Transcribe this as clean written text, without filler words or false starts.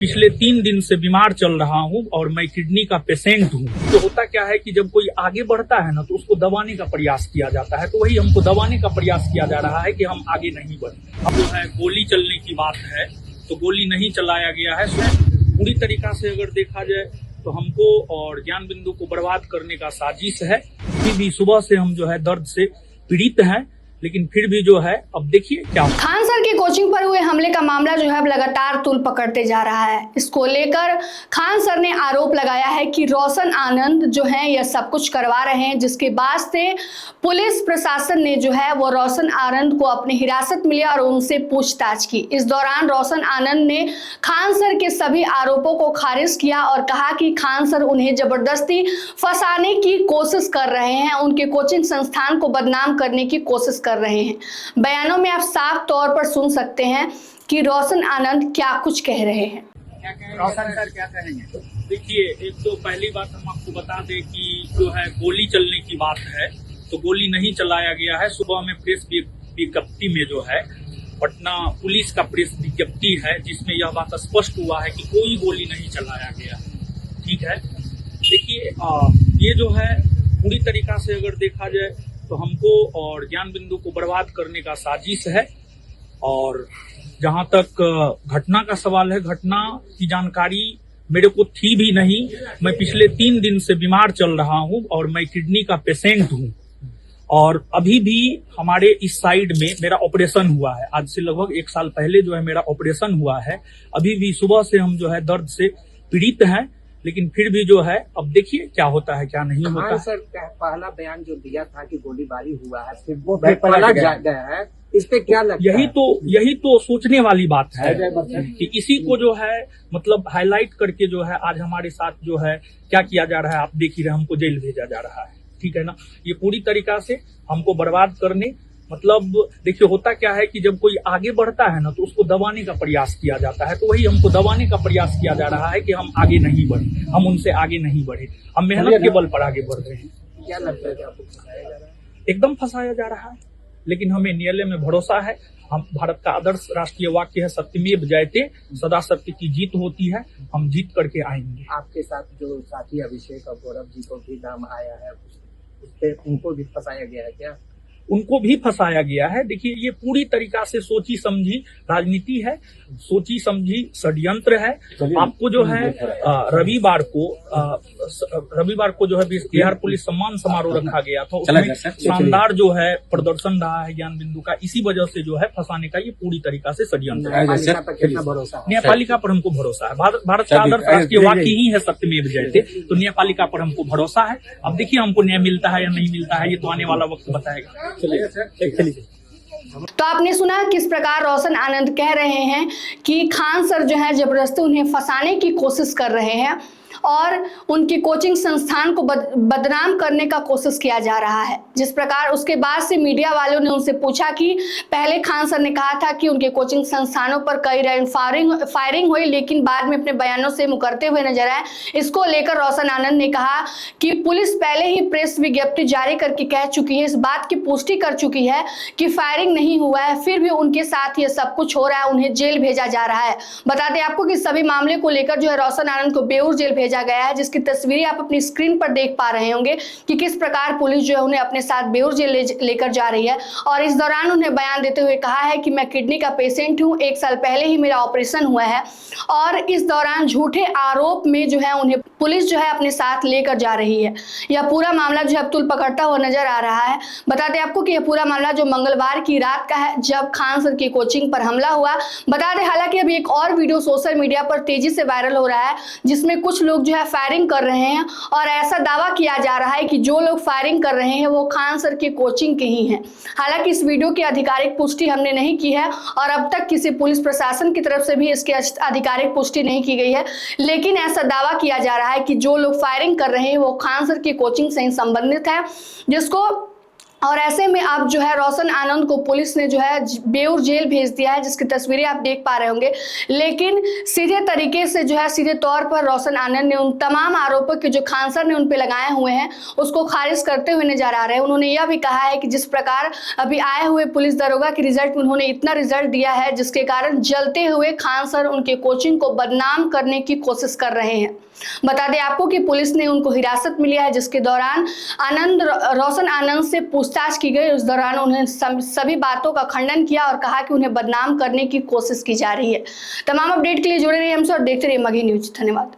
पिछले 3 दिन से बीमार चल रहा हूं और मैं किडनी का पेशेंट हूं। तो होता क्या है कि जब कोई आगे बढ़ता है ना तो उसको दबाने का प्रयास किया जाता है, तो वही हमको दबाने का प्रयास किया जा रहा है कि हम आगे नहीं बढ़े। अब जो है गोली चलने की बात है तो गोली नहीं चलाया गया है। पूरी तरीका से अगर देखा जाए तो हमको और ज्ञान बिंदु को बर्बाद करने का साजिश है। अभी भी सुबह से हम जो है दर्द से पीड़ित हैं, लेकिन फिर भी जो है अब देखिए क्या। खान सर की कोचिंग पर हुए हमले का मामला जो है अब लगातार तूल पकड़ते जा रहा है। इसको लेकर खान सर ने आरोप लगाया है कि रोशन आनंद जो है यह सब कुछ करवा रहे हैं, जिसके बाद से पुलिस प्रशासन ने जो है वो रोशन आनंद को अपनी हिरासत में लिया और उनसे पूछताछ की। इस दौरान रोशन आनंद ने खान सर के सभी आरोपों को खारिज किया और कहा कि खान सर उन्हें जबरदस्ती फंसाने की कोशिश कर रहे हैं, उनके कोचिंग संस्थान को बदनाम करने की कोशिश कर रहे हैं। बयानों में आप साफ तौर पर सुन सकते हैं कि रोशन आनंद क्या कुछ कह रहे हैं। रोशन सर क्या कहेंगे? देखिए, एक तो पहली बात हम आपको बता दें कि जो है गोली चलने की बात है तो गोली नहीं चलाया गया है। सुबह में प्रेस विज्ञप्ति में जो है पटना पुलिस का प्रेस विज्ञप्ति है जिसमें यह बात स्पष्ट हुआ है कि कोई गोली नहीं चलाया गया। ठीक है, देखिए ये जो है पूरी तरीका से अगर देखा जाए तो हमको और ज्ञान बिंदु को बर्बाद करने का साजिश है। और जहां तक घटना का सवाल है, घटना की जानकारी मेरे को थी भी नहीं। मैं पिछले 3 दिन से बीमार चल रहा हूं और मैं किडनी का पेशेंट हूं और अभी भी हमारे इस साइड में मेरा ऑपरेशन हुआ है। आज से लगभग 1 साल पहले जो है मेरा ऑपरेशन हुआ है। अभी भी सुबह से हम जो है दर्द से पीड़ित हैं, लेकिन फिर भी जो है अब देखिए क्या होता है क्या नहीं होता है। सर पहला बयान जो दिया था कि गोलीबारी हुआ है, फिर वो पलट गया है, इस पे क्या लगता है? यही तो सोचने वाली बात है कि इसी को जो है मतलब हाईलाइट करके जो है आज हमारे साथ जो है क्या किया जा रहा है। आप देख ही रहे, हमको जेल भेजा जा रहा है। ठीक है ना, ये पूरी तरीका से हमको बर्बाद करने मतलब देखिए होता क्या है कि जब कोई आगे बढ़ता है ना तो उसको दबाने का प्रयास किया जाता है, तो वही हमको दबाने का प्रयास किया जा रहा है कि हम आगे नहीं बढ़े, हम उनसे आगे नहीं बढ़े, हम मेहनत के बल पर आगे बढ़ रहे हैं। क्या लगता है कि आपको फंसाया जा रहा है? एकदम फंसाया जा रहा है, लेकिन हमें न्यायालय में भरोसा है। हम भारत का आदर्श राष्ट्रीय वाक्य है सत्यमेव जयते, सदा सत्य की जीत होती है, हम जीत करके आएंगे। आपके साथ जो साथी अभिषेक और गौरव जी को भी नाम आया है, उस पे उनको भी फंसाया गया है क्या? उनको भी फंसाया गया है। देखिए ये पूरी तरीका से सोची समझी राजनीति है, सोची समझी षड्यंत्र है। आपको जो है रविवार को जो है बिहार पुलिस सम्मान समारोह रखा गया था, उसमें शानदार जो है प्रदर्शन रहा है ज्ञान बिंदु का। इसी वजह से जो है फंसाने का ये पूरी तरीका से षड्यंत्र है। न्यायपालिका पर हमको भरोसा है। भारत का आदर्श राष्ट्रीय वाक्य ही है सत्यमेव जयते, तो न्यायपालिका पर हमको भरोसा है। अब देखिए हमको न्याय मिलता है या नहीं मिलता है, ये तो आने वाला वक्त बताएगा। तो आपने सुना किस प्रकार रोशन आनंद कह रहे हैं कि खान सर जो है जबरदस्ती उन्हें फंसाने की कोशिश कर रहे हैं और उनकी कोचिंग संस्थान को बदनाम करने का कोशिश किया जा रहा है। जिस प्रकार उसके बाद से मीडिया वालों ने उनसे पूछा कि पहले खान सर ने कहा था कि उनके कोचिंग संस्थानों पर कई राउंड फायरिंग हुई, लेकिन बाद में अपने बयानों से मुकरते हुए नजर आए। इसको लेकर रोशन आनंद ने कहा कि पुलिस पहले ही प्रेस विज्ञप्ति जारी करके कह चुकी है, इस बात की पुष्टि कर चुकी है कि फायरिंग नहीं हुआ है, फिर भी उनके साथ ये सब कुछ हो रहा है, उन्हें जेल भेजा जा रहा है। बता दें आपको कि सभी मामले को लेकर जो है रोशन आनंद को बेऊर जेल भेजा गया है, जिसकी तस्वीरें आप अपनी स्क्रीन पर देख पा रहे होंगे कि किस प्रकार पुलिस जो है उन्हें अपने साथ बेऊर जेल लेकर जा रही है। और इस दौरान उन्हें बयान देते हुए कहा है कि मैं किडनी का पेशेंट हूं, 1 साल पहले ही मेरा ऑपरेशन हुआ है। और इस दौरान झूठे आरोप में जो है उन्हें पुलिस जो है अपने साथ लेकर जा रही है। यह पूरा मामला जो है अब तुल पकड़ता हुआ नजर आ रहा है। बता दें आपको कि यह पूरा मामला जो मंगलवार की रात का है, जब खान सर की कोचिंग पर हमला हुआ। बता दें हालांकि अभी एक और वीडियो सोशल मीडिया पर तेजी से वायरल हो रहा है, जिसमें कुछ लोग जो है फायरिंग कर रहे हैं और ऐसा दावा किया जा रहा है कि जो लोग फायरिंग कर रहे हैं वो खान सर की कोचिंग के ही हैं। हालांकि इस वीडियो की आधिकारिक पुष्टि हमने नहीं की है और अब तक किसी पुलिस प्रशासन की तरफ से भी इसकी आधिकारिक पुष्टि नहीं की गई है, लेकिन ऐसा दावा किया जा रहा है कि जो लोग फायरिंग कर रहे हैं वो खान सर की कोचिंग से ही संबंधित है, जिसको और ऐसे में अब जो है रोशन आनंद को पुलिस ने जो है बेऊर जेल भेज दिया है, जिसकी तस्वीरें आप देख पा रहे होंगे। लेकिन सीधे तरीके से जो है सीधे तौर पर रोशन आनंद ने उन तमाम आरोपों के जो खान सर ने उन पे लगाए हुए हैं उसको खारिज करते हुए नजर आ रहे हैं। उन्होंने यह भी कहा है कि जिस प्रकार अभी आए हुए पुलिस दरोगा के रिजल्ट में उन्होंने इतना रिजल्ट दिया है जिसके कारण जलते हुए खान सर उनके कोचिंग को बदनाम करने की कोशिश कर रहे हैं। बता दें आपको कि पुलिस ने उनको हिरासत में लिया है, जिसके दौरान रोशन आनंद से पूछताछ की गई। उस दौरान उन्हें सभी बातों का खंडन किया और कहा कि उन्हें बदनाम करने की कोशिश की जा रही है। तमाम अपडेट के लिए जुड़े रहिए हमसे और देखते रहिए मगही न्यूज। धन्यवाद।